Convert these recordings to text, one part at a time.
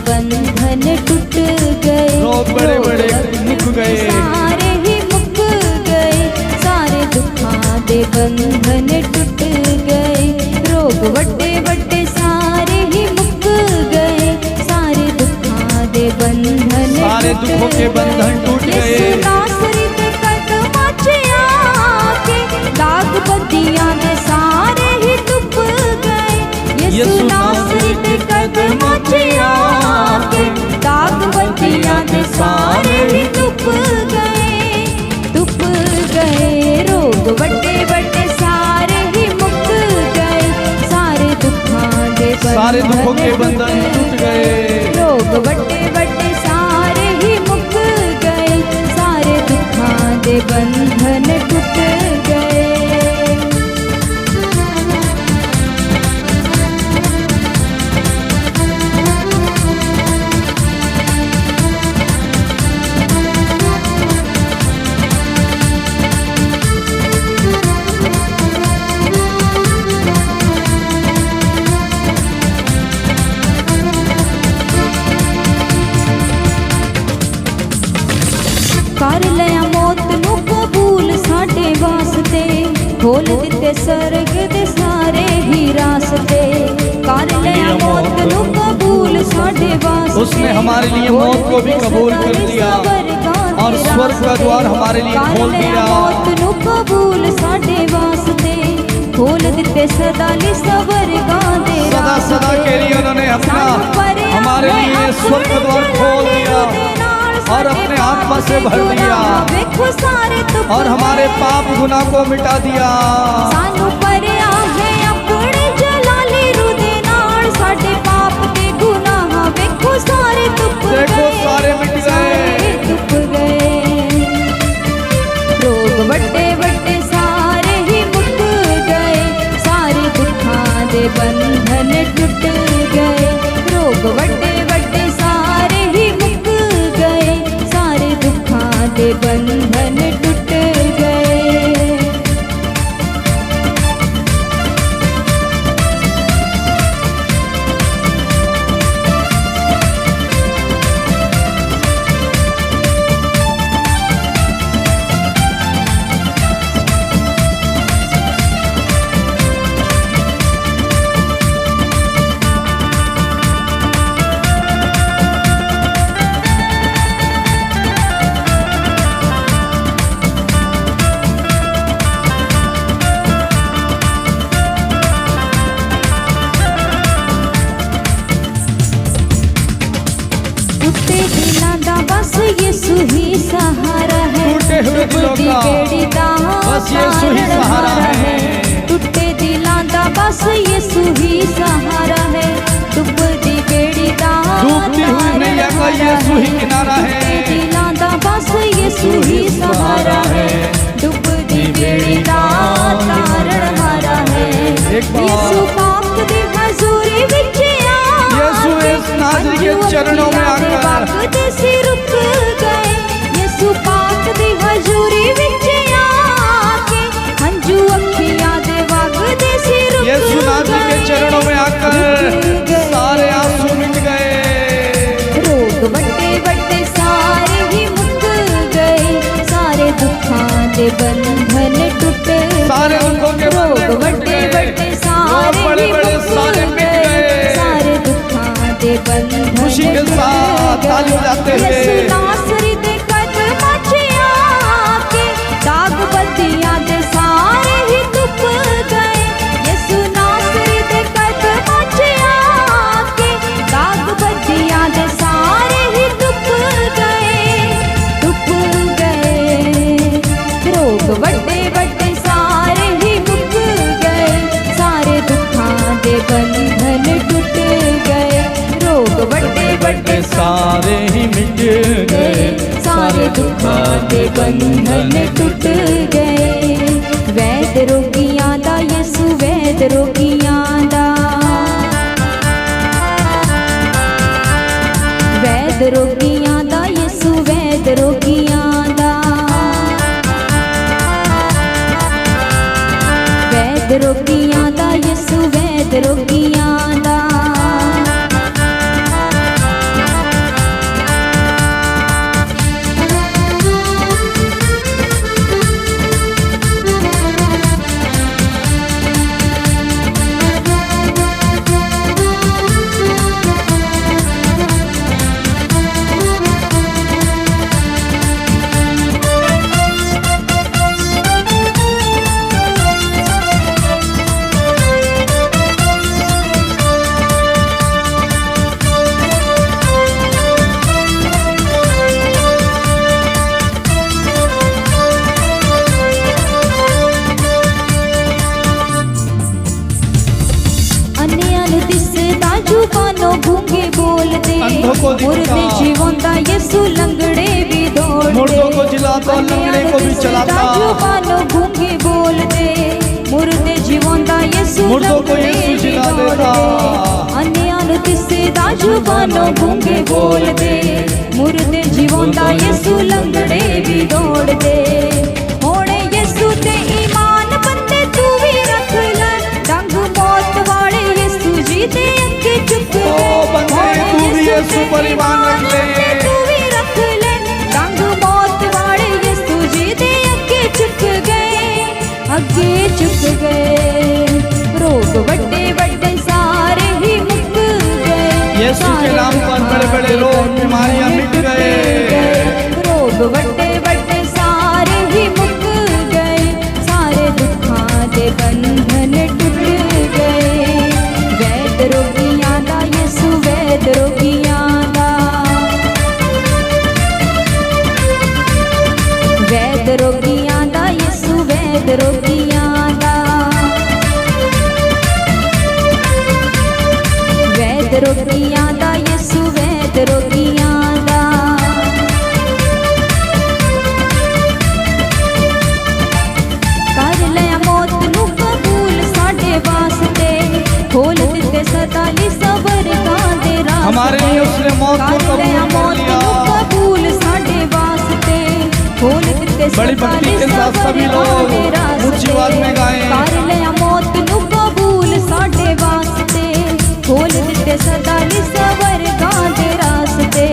बंधन टूट गए, रोग बड़े बड़े मुक गए, सारे ही मुक गए, सारे दुखां दे बंधन टूट गए, रोग वड्डे वड्डे सारे ही मुक गए, सारे दुखां दे बंधन, सारे दुखों के बंधन टूट गए। दाग बत्तियां दे सारे ही टूट गए, यीशु नासरी दे कदमां च आके दाग बत्तियां दे सारे ही टूट गए, रोग वड्डे वड्डे सारे ही मुक गए, सारे दुखां दे सारे दुखों के बंधन टूट गए, रोग वड्डे वड्डे सारे ही मुक गए, सारे दुखां दे बंधन टूट गए। कर लिया मौत नू कबूल साडे वास्ते, खोल दिते स्वर्ग दे सारे ही रास्ते, कर लिया मौत नू कबूल साडे वास्ते, उसने हमारे लिए मौत को भी कबूल कर लिया और स्वर्ग का द्वार हमारे लिए खोल दिया। मौत नू कबूल साडे वास्ते, खोल दिते सदा ली स्वर्गां दे, सदा सदा के लिए उन्होंने अपना हमारे लिए स्वर्ग का द्वार खोल दिया और अपने आत्मा से भर दिया और हमारे पाप गुनाह को मिटा दिया। सानू परिया है अपने जलाली रूह दे नाल, साडे पाप ते गुनाह वेखो सारे टुट गए, देखो सारे मिट गए, टुट गए, रोग वड्डे वड्डे सारे ही मुक गए, सारे दुखां दे बंधन टूट गए, रोग वड्डे वड्डे सारे ही मुक गए, सारे दुखां दे बंधन टूट गए। टूटे दिलों दा बस यीशु ही सहारा है, टूटे हुए दिलों का बस यीशु ही सहारा है, टूटे दिलों दा बस यीशु ही सहारा है, डूबती बेड़ी दा डूबती हुई नैया का यीशु ही किनारा है, दिलों दा बस यीशु ही सहारा है, डूबती बेड़ी दा तारण हारा है, यीशु पाक दी हजूरी विच यीशु इस नाज़री के चरणों में आकर रुक गए, यीशु पाक दी हजूरी विच आके हंजू अखियां दे वगदे सी रुक गए, यीशु नाज़री के चरणों में आकर सारे आंसू मिट गए, रोग वड्डे वड्डे सारे ही मुक गए, सारे दुखां दे बंधन टूट, सारे दुखों के रोग वड्डे वड्डे सारे ही मुक गए, सारे दुखां दे बंधन खुशी के साथ ताली बजाते हुए यीशु नासरी दे कदमां च आके दाग बत्तियां दे सारे ही टूट गए, यीशु नासरी दे कदमां च आके दाग बत्तियां दे सारे ही टूट गए, रोग वड्डे वड्डे सारे ही मुक गए, सारे दुखां दे बंधन टूट गए, रोग वड्डे वड्डे सारे ही मिट गए, सारे दुखां दे बंधन टूट गए, वैद रोगियां दा यीशु वैद रोगियां दा, वैद रोगियां दा यीशु वैद रोगियां दा, वैद रोगियां दा यीशु वैद रोगियां दा, गूंगे बोलदे अंधों को दिखता, मुर्दे जीवंदा यीशु लंगड़े भी दौड़दे मुर्दों को जिलाता, लंगड़े को भी चलाता। जुबानों गूंगे बोलदे मुर्दे जीवंदा यीशु मुर्दों को यीशु जिला देता। अन्यां नूं दिसदा जुबानों गूंगे बोलदे मुर्दे जीवंदा यीशु लंगड़े भी दौड़दे हुण यीशु ते ईमान बंदे तू भी रख ले डंग मौत वाले यीशु जी दे अगे चुक ओ बंदे तू भी यीशु पर ईमान रख ले, तू भी रख ले डंग मौत वाले यीशु जी दे अगे चुक गए रोग बड़े बड़े सारे ही मुक गए यीशु के नाम पर बड़े बड़े रोग बीमारियां मिट गए रोग बड़े बड़े सारे ही मुक गए सारे दुखां दे बंधन टूट गए वैद रोगियां दा यीशु वैद रोगियां दा वैद रोगियां दा यीशु वैद रोगियां दा वैद रोगियां दा यीशु वैद रोगियां दा कर लिया मौत नू कबूल साडे वास्ते खोल दिते सदा लई सबर दे रास्ते हमारे लिए उसने मौत को कर लिया कबूल कर मौत लिया। नू कबूल साडे वास्ते खोल दिते बड़ी भक्ति के साथ सभी लोग ऊंची आवाज में गाएं। कर लिया मौत नू कबूल साडे वास्ते खोल दिते सदा लई सबर दे रास्ते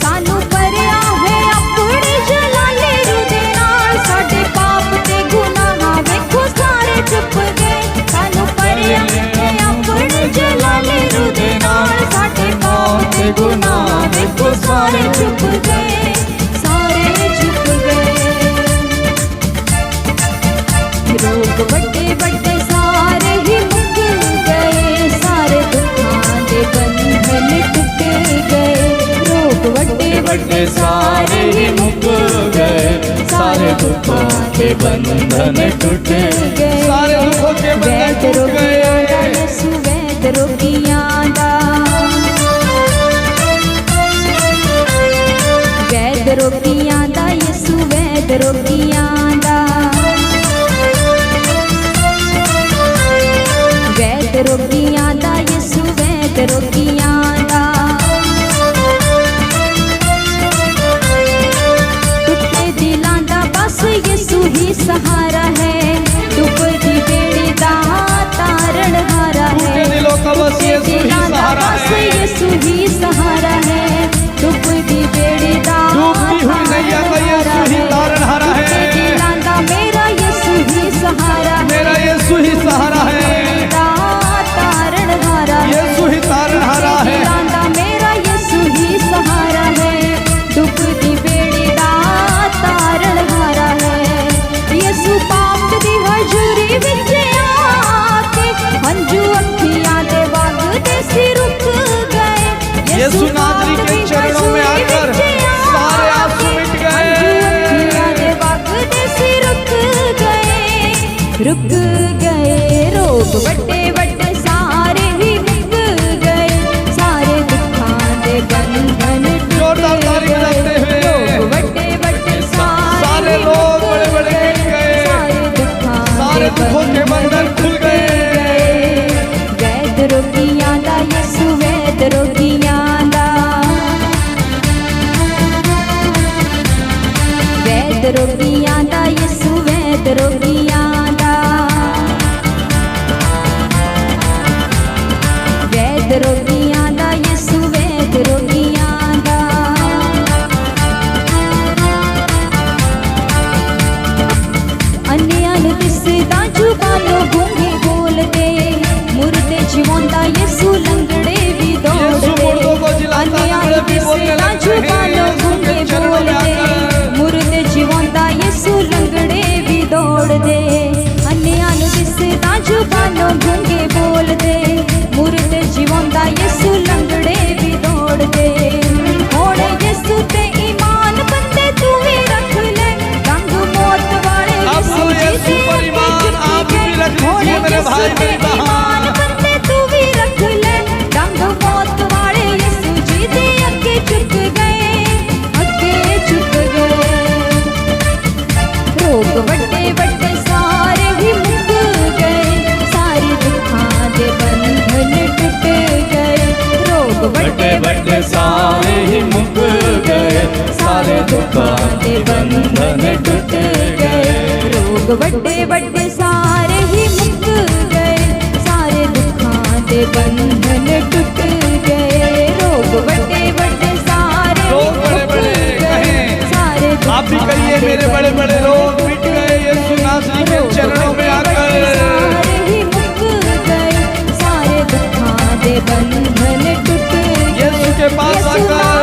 सानू भरिया है अपनी जलाली रूह दे नाल साडे पाप ते गुनाह वेखो सारे चुप गए सानू भरिया है अपनी जलाली रूह दे नाल साडे पाप ते गुनाह वेखो सारे चुप गए सारे चुप गए रोग बड़े बड़े सारे ही मुक गए सारे दुखां दे बंधन टूट गए रोग बड़े बड़े सारे ही मुक गए सारे दुखां दे बंधन टूट गए सारे दुखों के बंधन टूट गए यीशु वैद रोगियां दा वैद रोगियां दा यीशु वैद रोगियां दा वैद रोगियां दा यीशु वैद रोगियां दा टुटे दिलां दा बस यीशु ही सहारा है डुबदी बेड़ी दा तारण हारा है टूटे दिलों का बस यीशु ही सहारा है यीशु ही सहारा है डुबदी बेड़ी दा डूबती हुई नैया का यीशु ही तारणहारा है दिलां दा मेरा यीशु ही सहारा है मेरा यीशु ही सहारा है यीशु ही तारणहारा है मेरा यीशु ही सहारा है डुबदी बेड़ी दा तारणहारा है यीशु पाप दी हजूरी विच आके हंजू अखियां दे वगदे सी रुक गए यीशु नाज़री के चरणों में आकर सारे आंसू मिट गए अखियां दे वगदे सी रुक गए रोग बड़े बड़े सारे ही मुक गए सारे दुखां दे बंधन जोरदार ताली बजाते हुए बड़े बड़े सारे लोग बड़े बड़े मिट गए सारे दुखों के बंधन खुल गए वैद रोगियां दा यीशु वैद रोगियां दा वैद रोगियां दा यीशु वैद रोगियां दा वैद रोगियां दा यीशु वैद रोगियां दा अन्यां नूं दिसदा जुबानों गूंगे बोलदे मुर्दे जीवंदा यीशु लंगड़े भी यीशु मुर्दों को दौड़दे जिलाता, अन्यां लंगड़े नूं भी बोलने दिसदा लगते हैं। जुबानों यीशु के गूंगे चरणों में बोलदे आकर मुर्दे जीवंदा यीशु लंगड़े भी दौड़दे अन्यां नूं दिसदा जुबानों गूंगे बोलदे मुर्दे जीवंदा यीशु ਵੱਡੇ ਵੱਡੇ ਸਾਰੇ ਹੀ ਮੁੱਕ ਗਏ ਸਾਰੇ ਦੁੱਖਾਂ ਦੇ ਬੰਧਨ ਟੁੱਟ ਗਏ ਰੋਗ ਵੱਡੇ ਵੱਡੇ ਸਾਰੇ रोग बड़े बड़े कहें, ਸਾਰੇ आप भी कहिए मेरे बड़े बड़े रोग मिट गए यीशु नासरी के चरणों में आकर। ਸਾਰੇ ਹੀ ਮੁੱਕ ਗਏ ਸਾਰੇ ਦੁੱਖਾਂ ਦੇ ਬੰਧਨ ਟੁੱਟ ਗਏ यीशु के पास आकर